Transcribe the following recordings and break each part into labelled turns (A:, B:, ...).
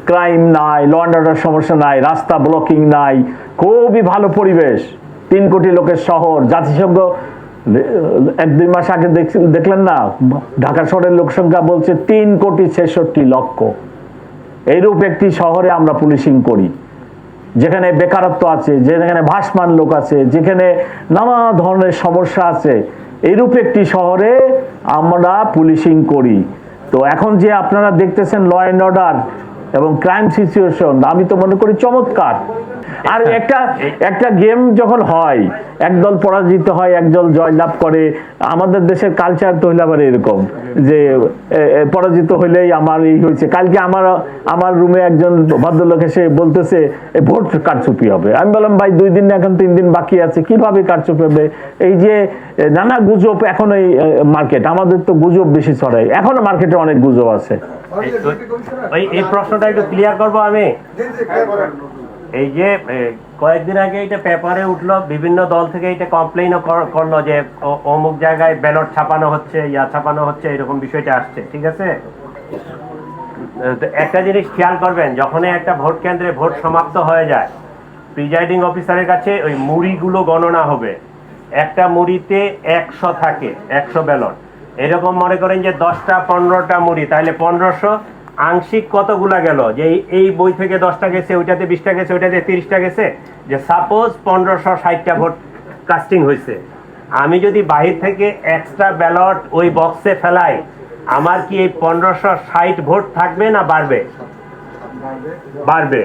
A: Crime নাই, law and order সমস্যা নাই, রাস্তা ব্লকিং নাই, খুবই ভালো পরিবেশ। 3 কোটি লোকের শহর। জাতিসংঘ 1-2 মাস আগে দেখলেন না, ঢাকা শহরের লোক সংখ্যা বলছে 3,66,00,000। এইরূপ একটি শহরে আমরা পুলিশিং করি, যেখানে বেকারত্ব আছে, যেখানে ভাসমান লোক আছে, যেখানে নানা ধরনের সমস্যা আছে, এইরূপ একটি শহরে আমরা পুলিশিং করি। তো এখন যে আপনারা দেখতেছেন ল অ্যান্ড অর্ডার এবং ক্রাইম সিচুয়েশন, আমি তো মনে করি চমৎকার। আর একটা গেম যখন হয়, একদল পরাজিত হয়, একদল জয়লাভ করে, আমাদের দেশের কালচার তো হইলে আবার এরকম যে পরাজিত হইলেই আমার এই হয়েছে। কালকে আমার রুমে একজন ভদ্রলোক এসে বলতেছে ভোট কারচুপি হবে। আমি বললাম ভাই 2 দিন এখন 3 দিন বাকি আছে, কিভাবে কারচুপি হবে? এই যে নানা গুজব এখন এই মার্কেট, আমাদের তো গুজব বেশি ছড়ায়, এখনো মার্কেটে অনেক গুজব আছে।
B: এই প্রশ্নটা একটু ক্লিয়ার করবো আমি। এই যে কয়েকদিন আগে এটা পেপারে উঠলো, বিভিন্ন দল থেকে এটা কমপ্লেইনও করলো যে অমুক জায়গায় ব্যালট ছাপানো হচ্ছে, ছাপানো হচ্ছে, এরকম বিষয়টা আসছে, ঠিক আছে? একটা জিনিস খেয়াল করবেন, যখনই একটা ভোট কেন্দ্রে ভোট সমাপ্ত হয়ে যায়, প্রিজাইডিং অফিসারের কাছে ওই মুড়িগুলো গণনা হবে। একটা মুড়িতে 100 থাকে, 100 ব্যালট। এরকম মনে করেন যে 10টা 15টা মুড়ি, তাহলে 1500। আংশিক কতগুলা গেল? যে এই বই থেকে 10টা গেছে, ওইটাতে 20টা গেছে, ওইটাতে 30টা গেছে। যে সাপোজ 1560টা ভোট কাস্টিং হয়েছে, আমি যদি বাহির থেকে এক্সট্রা ব্যালট ওই বক্সে ফেলাই, আমার কি এই 1560 ভোট থাকবে না বাড়বে? বাড়বে।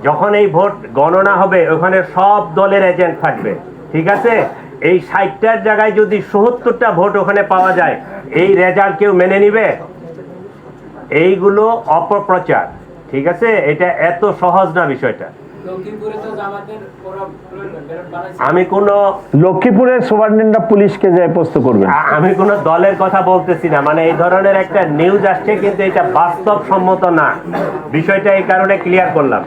B: যখন এই ভোট গণনা হবে, ওখানে সব দলের এজেন্ট থাকবে, ঠিক আছে? এই 60টার জায়গায় যদি ৭৭টা ভোট ওখানে পাওয়া যায়, এই রেজাল্ট কেউ মেনে নিবে? এইগুলো অপপ্রচার, ঠিক আছে? এটা এত সহজ না বিষয়টা। আমি কোন
A: লক্ষ্মীপুরের সুপারিনটেন্ডেন্ট পুলিশকে যে প্রশ্ন করবেন,
B: আমি কোন দলের কথা বলতেছি না। মানে এই ধরনের একটা নিউজ আসছে, কিন্তু এটা বাস্তবসম্মত না। বিষয়টা এই কারণে ক্লিয়ার করলাম।